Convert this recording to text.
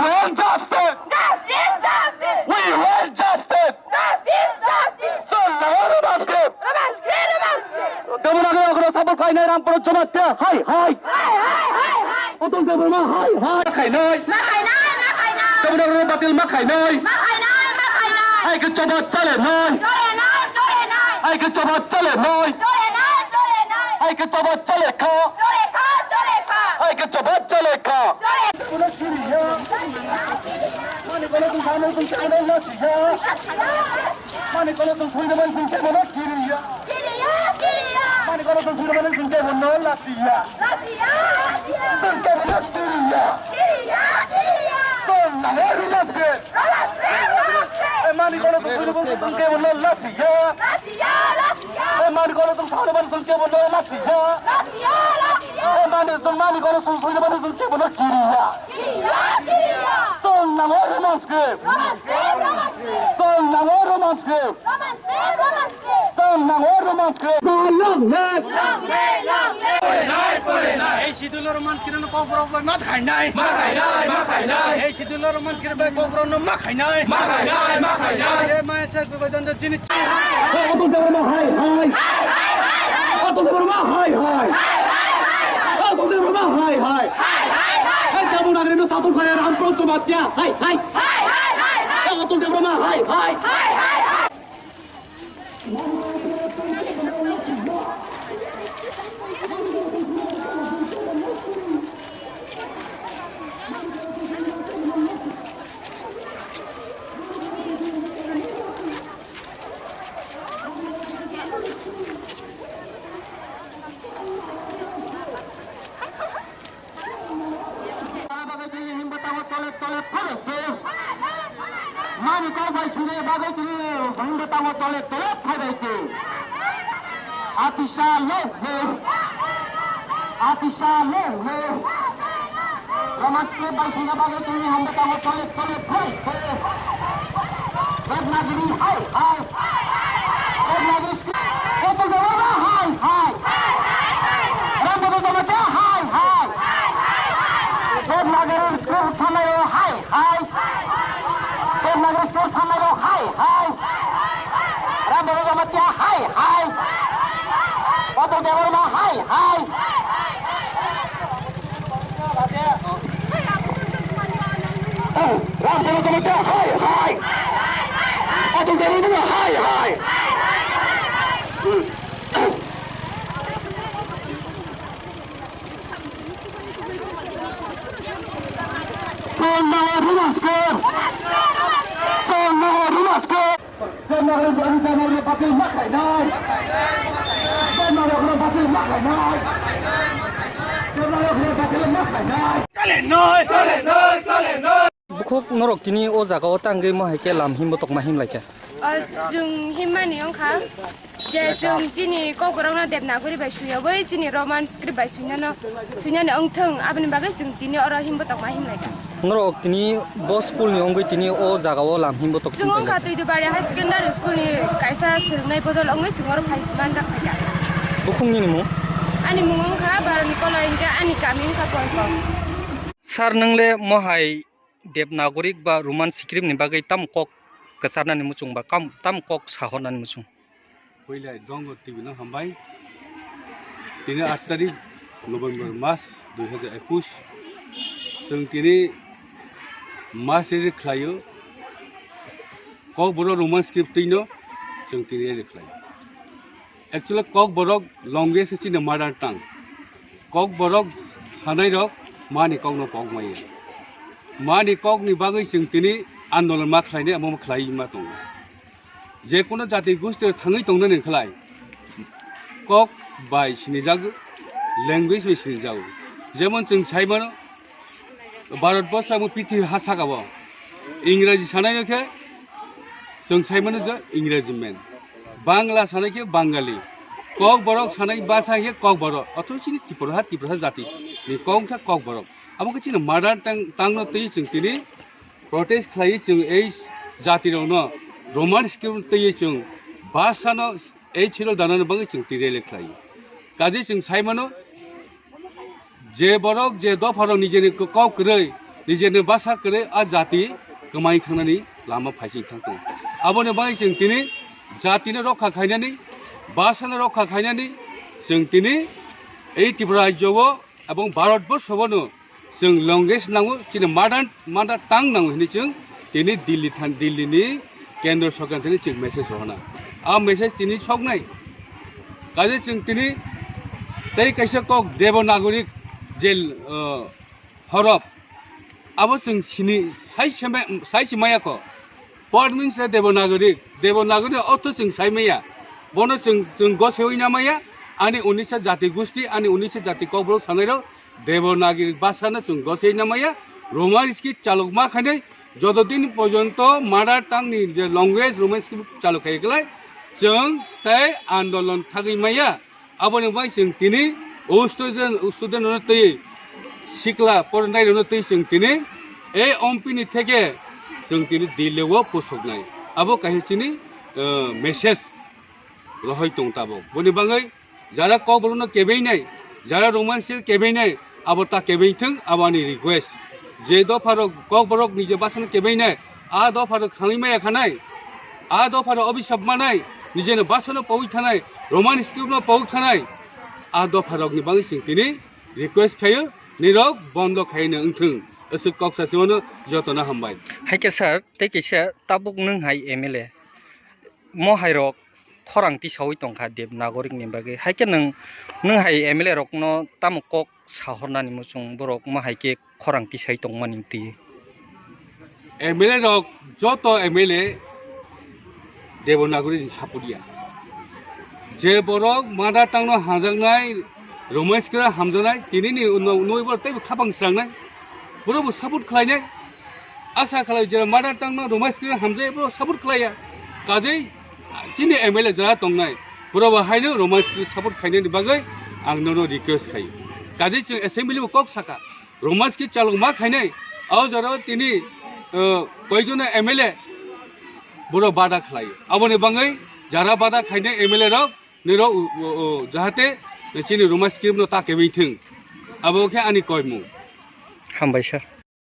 want justice. Justice, justice. We want justice. Justice, justice. Roman script. Roman script, Roman script. কেমন আগে ওখানে support খাই নাই রামপুর জমাতে high high Hi, hi, hi, hi. Atul দেবের মা হাই হাই খাই নাই Ma khai nai, ma khai nai. কেমন আগে বাতিল মা খাই নাই Ma khai nai, ma khai nai. হাই কে জবাত চলে নাই Chore nai, chore nai. হাই কে জবাত চলে নাই Chore nai, chore nai. হাই কে জবাত চলে খা Chore kha, chore kha. হাই কে জবাত চলে খা Chore. মানে কোন তুমি জানো তুমি চাইলে না মানে কোন তুমি শুনতে মন শুনতে মন কিরিয়া Kiriya, kiriya. মানে কোন তুমি শুনতে মন শুনতে মন লাসিয়া Latia, latia. শুনতে মন কিরিয়া Kiriya, kiriya. কোন না রুমাসকে Roman script, Roman script. মানে কোন তুমি শুনতে মন শুনতে মন লাসিয়া Latia, latia. মানে কোন তুমি শুনতে মন শুনতে মন লাসিয়া Latia, latia. মানে কোন তুমি শুনতে মন শুনতে মন কিরিয়া Kiriya, kiriya. কোন না রুমাসকে Roman script, Roman script. কোন না রুমাসকে Roman script, Roman script. কোন না রুমাসকে long left Long way, long way. এই শীতলের রোমান্স কিরণ কবর মা খাই নাই এই শীতলের রোমান্স কিরণ কবর মা খাই নাই এ মায়া চাই কইজন জিনিস অতুল দেবের মা হাই হাই অতুল দেবের মা হাই হাই অতুল দেবের মা হাই হাই এই কেমন আগে সাপোর্ট করে রামপুর জমাতে হাই হাই অতুল দেবের মা high high Mani kau baik sudah bagai kini, benda tahu toilet bagai tu. Atisha leh. Roman script baik sudah bagai kini, benda tahu toilet bagai tu. Ragnagiri hai. Ragnagiri script. Itu berapa hai. Rambut itu macam hai. Ragnagiri script sama yo hai. Ragnagiri script sama yo hai. Rambut itu macam hai. Itu berapa hai. Rambut itu macam hai. Itu berapa hai. Bukhuk norok kini o jaga o tangge mo haike lam him botok ma him laike जों हिमानि अंखा जे जों जिनि ककरावनो देबनागुरि bye सुयो बै जिनि Roman script bye सुइनानो अंथों आबनि बागै जों दिनि अर him बतक मा him लायका norok tini bo school ni ongoi tini o jaga o lam him botok जों अंखा तैदुबारि high secondary स्कुलनि कायसा सोलोंनाय बदल अंगै जों अर फाइस मानजाक फायका bukhung ni mu आनि मुं अंखा बारनि कलइनके आनि गामि अंखा पयको sar nangle mo hai देबनागरिक बा रोमान स्क्रिप्ट नि बागै tam kok kacharnani muchung ba tam kok sahonani muchung पहिला दंग टिभिनो हामबाय दिनै 8 तारिख नभेम्बर मास 2021 जों दिनै मास रेख्लायो कक बर' रोमान स्क्रिप्ट दैनो जों दिनै रेख्लायो एक्चुअली कक बरक language is in mother tongue कक बरक सानाय रक मानि कक न पक मायो मानि कक नि बागै जों दिनै आन्दोलन मा खालायनाय आमो खालाय मा दं जे कोनो जाति गोष्ठी थाङै दंनो नोंखलाय कक बाय सिनिजागो लैंग्वेज बाय सिनिजागो जेमन जों साइमन भारतबर्ष आमो पृथ्वी हासागाव इंराजी सानायनोखे जों साइमन जो इंराजी मेन बांग्ला सानायखे बांगाली कक बरक सानाय भाषाखे कक बरक अथचिनि त्रिपुरा जाति नि कक बरक आमोखे चिन मदर टांगनो तै जों दिनै प्रोटेस्ट खालायो जों ए जातिरावनो रोमान स्क्रिप्ट तैयो जों भाषानो ए छिरो दानानो बागै जों दिनै लेख्लायो गाजै जों साइमनो जे बरक जे द फरक निजेनि कक रै निजेनो बासा करे आ जाति कमाई थांनानै लामा फाइसिं थांदों आबोनो बाङै जों दिनै जातिनो रखा खायनानै बासानो रखा खायनानै जों दिनै এই ত্রিপুরা রাজ্যও এবং ভারতবর্ষবনো जों लंगेस्ट नांगौ जोंनो मादार टां नांगौ होननानै जों दिनै दिल्लीनि केन्द्र सरकारनिफ्राय जों मेसेज हरना आ मेसेज दिनै सकनाय गाजे जों दिनै दै कायसा कक देवनागरिक जे हरफ आबो जों सिनि साइसिमायाखौ what means देवनागरिक अर्थ जों साइमाया बनो जों गसेवैना माया आनि 19 जाति गोष्ठी आनि 19 जाति कब्र सानायरो देवनागरी भाषानो जों गसेवै नामाया रोमानिस्क्रिप्ट चालुक मा खायनै যতদিন পর্যন্ত মাদার টাংनि जे लैंग्वेज रोमानिस्क्रिप्ट चालुक खायगलाय जों तै आन्दोलन थागैमाया आबोनो बाय जों दिनै स्टुडेन्ट तै सिक्ला फरायनायनो तै जों दिनै ए एमपिनि থেকে जों दिनै दिल्लीआव पोसकनाय आबो काहिसिनि मेसेज रहाय दंताबो बनि बाङै যারা কবরনো কেবেইনাই যারা রোমান্সের কেবেইনাই আবার তা কেবেইথং আবানি রিকোয়েস্ট যে দফারক কবরক নিজে বাসন কেবেইনাই আ দফারক খাংইমায়া খানাই আ দফারক অভিশাপ মানাই নিজেনো বাসনো পৌই থানাই রোমান স্ক্রিপ্টনো পৌই থানাই আ দফারকনি বাङै जों दिनै रिक्वेस्ट खायो निरक बन्द खायनो ओंथों असु कक्सासिमनो जतना हामबाय हायके सार तेकेसे ताबुक नोंहाय एमएलए महायरक खरांथि सावै दंखा देबनागरिकनि बागै हायके नोंहाय एमएलए रकनो तामकक साहरनानि मुसुं बरक माहायके खरांथि साइ दंमानिंति एमएलए रक जत एमएलए देवनागरी सापुदिया जे बरक मादार टांनो हाजांनाय रोमान्सकरा हामजानाय दिनैनि उनाव तै खाबांस्रांनाय बरबो सापर्ट खालायनाय आसा खालाय जे मादार टांनो रोमान्सकरा हामजाय बरो सापर्ट खालाया गाजै दिनै एमएलए जरा दंनाय बरबो हायनो रोमान्सकरा सापर्ट खायनायनि बागै आं नोंनो रिक्वेस्ट खायो गाजै जों एसेम्बलिबो कक साका रोमान्सकि चालुक मा खायनाय आव जरा दिनै कयजन एमएलए बर बादा खालायो आबोनि बाङै जरा बादा खायनाय एमएलए रक निरो जाहाथे नोंसिनि रोमान्सकि ता केबैथों आबोखे आंनि कयमु हामबाय सार